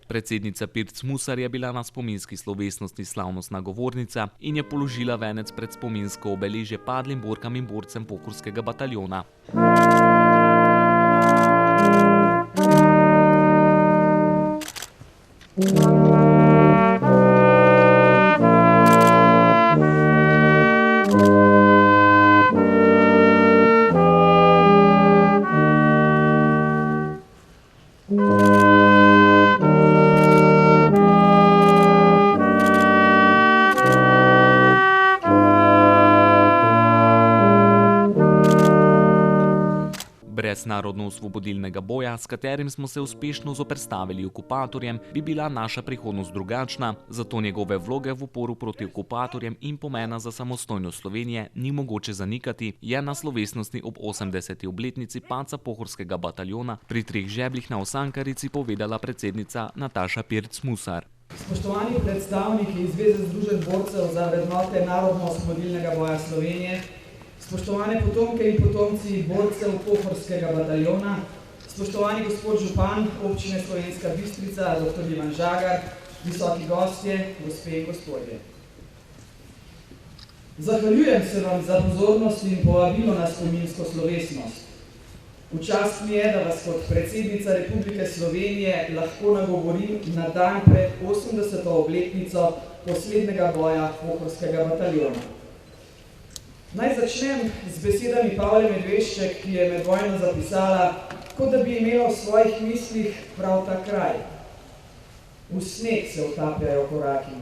Predsednica Pirc Musar je bila na spominski slovesnosti slavnostna govornica in je položila venec pred spominsko obeležje padlim borkam in borcem Pohorskega bataljona. Brez narodno-osvobodilnega boja, s katerim smo se uspešno zoperstavili okupatorjem, bi bila naša prihodnost drugačna, zato njegove vloge v uporu proti okupatorjem in pomena za samostojnost Slovenije ni mogoče zanikati, je na slovesnosti ob 80. obletnici padca Pohorskega bataljona pri Treh žebljih na Osankarici povedala predsednica Nataša Pirc Musar. Spoštovani predstavniki Zveze združenj borcev za vrednote narodno-osvobodilnega boja Slovenije, spoštovane potomke in potomci borcev Pohorskega bataljona, spoštovani gospod župan občine Slovenska Bistrica, dr. Ivan Žagar, visoki gostje, gospe in gospodje. Zahvaljujem se vam za pozornost in povabilo na spominsko slovesnost. V čast mi je, da vas kot predsednica Republike Slovenije lahko nagovorim na dan pred 80. obletnico poslednjega boja Pohorskega bataljona. Naj začnem z besedami Pavle Medvešček, ki je med vojno zapisala, kot da bi imela v svojih mislih prav ta kraj. V sneg se utapljajo koraki,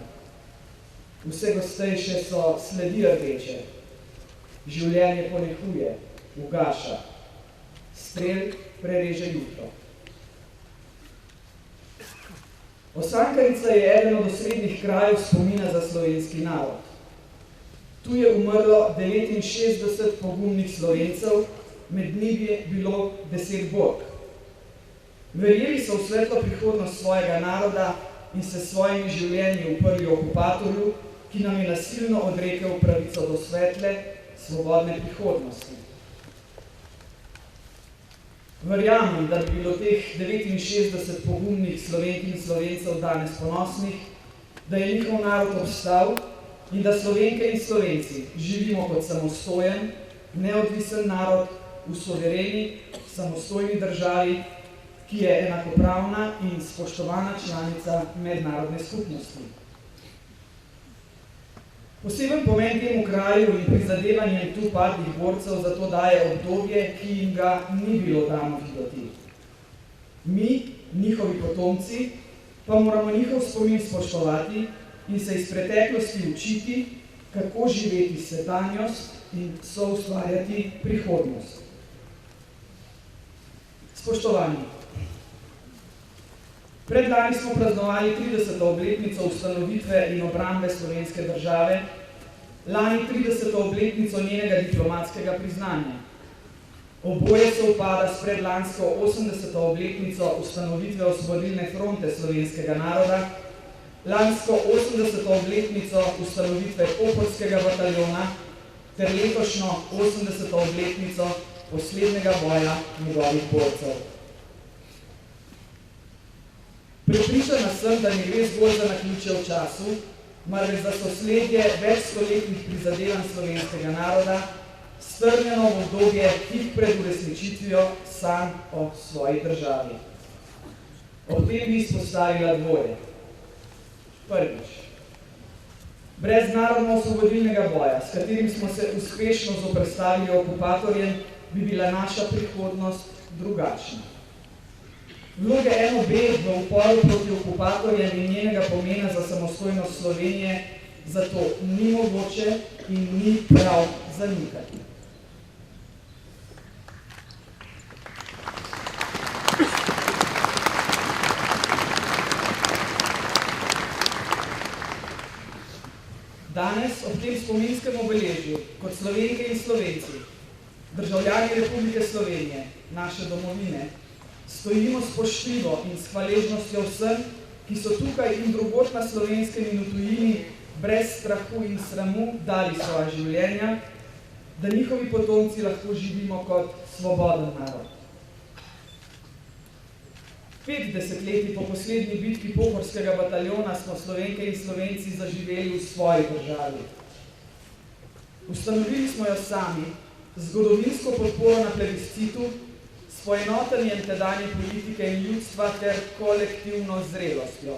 vse gostejše so sledi rdeče, življenje ponehuje, ugaša, strel prereže jutro. Osankarica je eden od osrednjih krajev spomina za slovenski narod. Tu je umrlo 69 pogumnih Slovencev, med njimi je bilo 10 bork. Verjeli so v svetlo prihodnost svojega naroda in se svojimi življenji uprli okupatorju, ki nam je nasilno odrekel pravico do svetle, svobodne prihodnosti. Verjamem, da bi bilo teh 69 pogumnih Slovenk in Slovencev danes ponosnih, da je njihov narod obstal in da Slovenke in Slovenci živimo kot samostojen, neodvisen narod v suvereni, samostojni državi, ki je enakopravna in spoštovana članica mednarodne skupnosti. Poseben pomen temu kraju in prizadevanjem tu padlih borcev zato daje obdobje, ki jim ga ni bilo dano videti. Mi, njihovi potomci, pa moramo njihov spomin spoštovati in se iz preteklosti učiti, kako živeti sedanjost in soustvarjati prihodnost. Spoštovani, predlani smo praznovali 30. obletnico ustanovitve in obrambe slovenske države, lani 30. obletnico njenega diplomatskega priznanja. Oboje se upada s predlansko 80. obletnico ustanovitve Osvobodilne fronte slovenskega naroda, lansko 80. obletnico ustanovitve Pohorskega bataljona ter letošnjo 80. obletnico poslednjega boja njegovih borcev. Prepričana sem, da ne gre zgolj za naključje v času, marveč za sosledje več stoletnih prizadevanj slovenskega naroda, strnjeno v obdobje tik pred uresničitvijo sanj o svoji državi. Ob tem bi izpostavila dvoje. Prvič, brez narodno-osvobodilnega boja, s katerim smo se uspešno zoperstavili okupatorjem, bi bila naša prihodnost drugačna. Vloge NOB v uporu proti okupatorjem in njenega pomena za samostojnost Slovenije zato ni mogoče in ni prav zanikati. Danes ob tem spominskem obeležju, kot Slovenke in Slovenci, državljani Republike Slovenije, naše domovine, stojimo spoštljivo in s hvaležnostjo vsem, ki so tukaj in drugod na Slovenskem in v tujini brez strahu in sramu dali svoja življenja, da njihovi potomci lahko živimo kot svoboden narod. 5 desetletij po poslednji bitki Pohorskega bataljona smo Slovenke in Slovenci zaživeli v svoji državi. Ustanovili smo jo sami, z zgodovinsko podporo na plebiscitu, s poenotenjem tedanje politike in ljudstva ter kolektivno zrelostjo.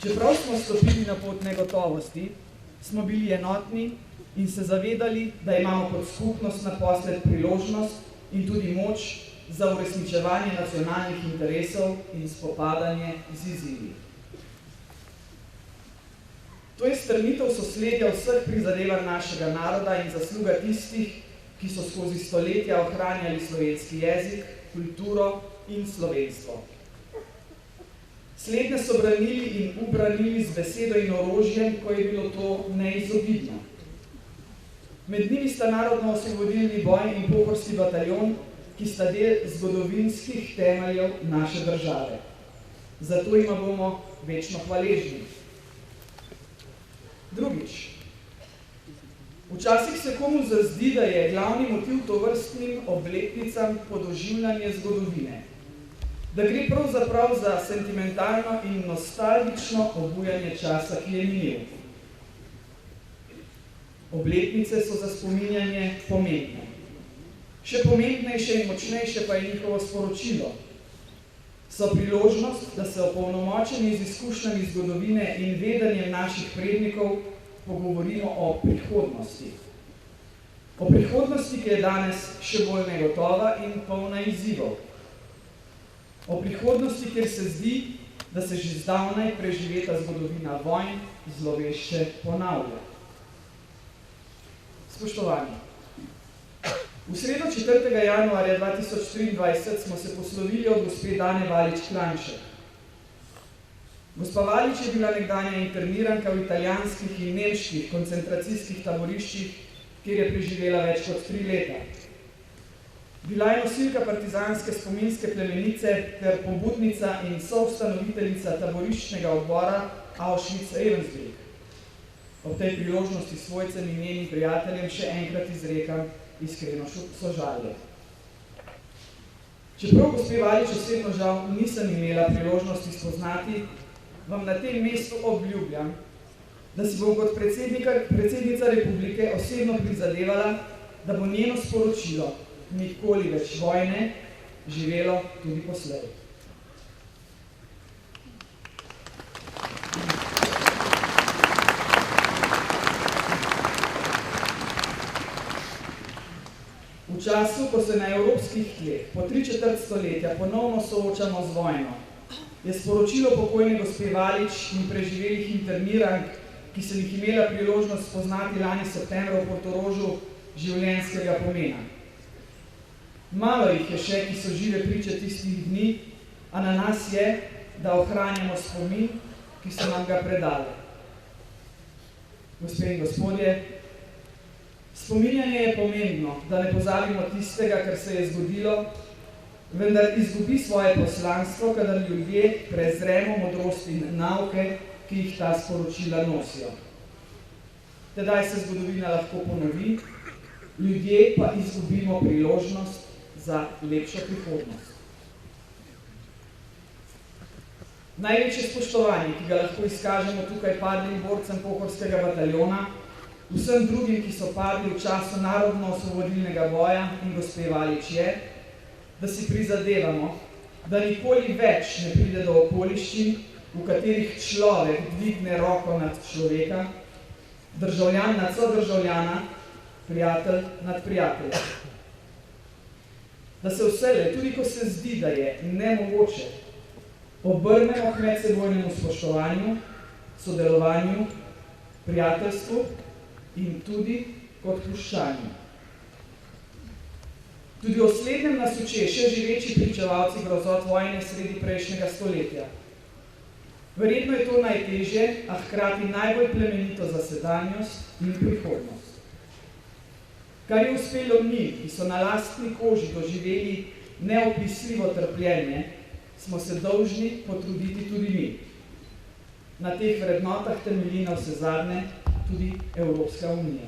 Čeprav smo stopili na pot negotovosti, smo bili enotni in se zavedali, da imamo kot skupnost naposled priložnost in tudi moč za uresničevanje nacionalnih interesov in spopadanje z izzivi. To je strnitev sosledja vseh prizadevanj našega naroda in zasluga tistih, ki so skozi stoletja ohranjali slovenski jezik, kulturo in slovenstvo. Slednje so branili in ubranili z besedo in orožjem, ko je bilo to neizogibno. Med njimi sta narodno-osvobodilni boj in Pohorski bataljon, ki sta del zgodovinskih temeljev naše države. Zato jima bomo večno hvaležni. Drugič. Včasih se komu zazdi, da je glavni motiv tovrstnim obletnicam podoživljanje zgodovine. Da gre pravzaprav za sentimentalno in nostalgično obujanje časa, ki je minil. Obletnice so za spominjanje pomembne. Še pomembnejše in močnejše pa je njihovo sporočilo. So priložnost, da se opolnomočeni z izkušnjami zgodovine in vedenjem naših prednikov pogovorimo o prihodnosti. O prihodnosti, ki je danes še bolj negotova in polna izzivov. O prihodnosti, kjer se zdi, da se že zdavnaj preživeta zgodovina vojn zlovešče ponavlja. Spoštovani, v sredo 4. januarja 2023 smo se poslovili od gospe Dane Valič-Klanšek. Gospa Valič je bila nekdanja interniranka v italijanskih in nemških koncentracijskih taboriščih, kjer je preživela več kot 3 leta. Bila je nosilka partizanske spominske plemenice ter pobudnica in soustanoviteljica taboriščnega odbora Auschwitz-Ravensbrück. Ob tej priložnosti svojcem in njenim prijateljem še enkrat izrekam iskreno sožalje. Čeprav gospe Valič osebno žal nisem imela priložnosti spoznati, vam na tem mestu obljubljam, da si bom kot predsednica republike osebno prizadevala, da bo njeno sporočilo nikoli več vojne živelo tudi poslej. V času, ko se na evropskih tleh po 3/4 stoletja ponovno soočamo z vojno, je sporočilo pokojne gospe Valič in preživelih internirank, ki sem jih imela priložnost spoznati lani septembra v Portorožu, življenjskega pomena. Malo jih je še, ki so žive priče tistih dni, a na nas je, da ohranjamo spomin, ki so nam ga predali. Gospe in gospodje, spominjanje je pomembno, da ne pozabimo tistega, kar se je zgodilo, vendar izgubi svoje poslanstvo, kadar ljudje prezremo modrost in nauke, ki jih ta sporočila nosijo. Tedaj se zgodovina lahko ponovi, ljudje pa izgubimo priložnost za lepšo prihodnost. Največje spoštovanje, ki ga lahko izkažemo tukaj padlim borcem Pohorskega bataljona, vsem drugim, ki so padli v času narodno-osvobodilnega boja in gospe Valič je, da si prizadevamo, da nikoli več ne pride do okoliščin, v katerih človek dvigne roko nad človeka, državljan nad sodržavljana, prijatelj nad prijatelja. Da se vselej, tudi ko se zdi, da je nemogoče, obrnemo k medsebojnemu spoštovanju, sodelovanju, prijateljstvu in tudi k odpuščanju. Tudi o slednjem nas uče še živeči pričevalci grozot vojne sredi prejšnjega stoletja. Verjetno je to najtežje, a hkrati najbolj plemenito za sedanjost in prihodnost. Kar je uspelo njim, ki so na lastni koži doživeli neopisljivo trpljenje, smo se dolžni potruditi tudi mi. Na teh vrednotah temelji navsezadnje tudi Evropska unija.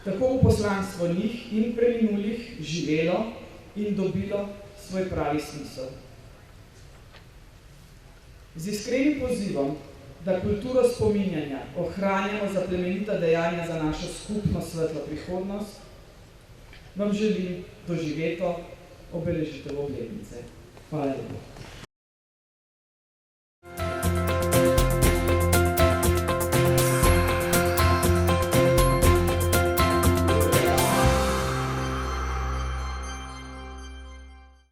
Tako v poslanstvo njih in preminulih živelo in dobilo svoj pravi smisel. Z iskrenim pozivom, da kulturo spominjanja ohranjamo za plemenita dejanja za našo skupno svetlo prihodnost, vam želim doživeto obeležitev obletnice. Hvala lepa.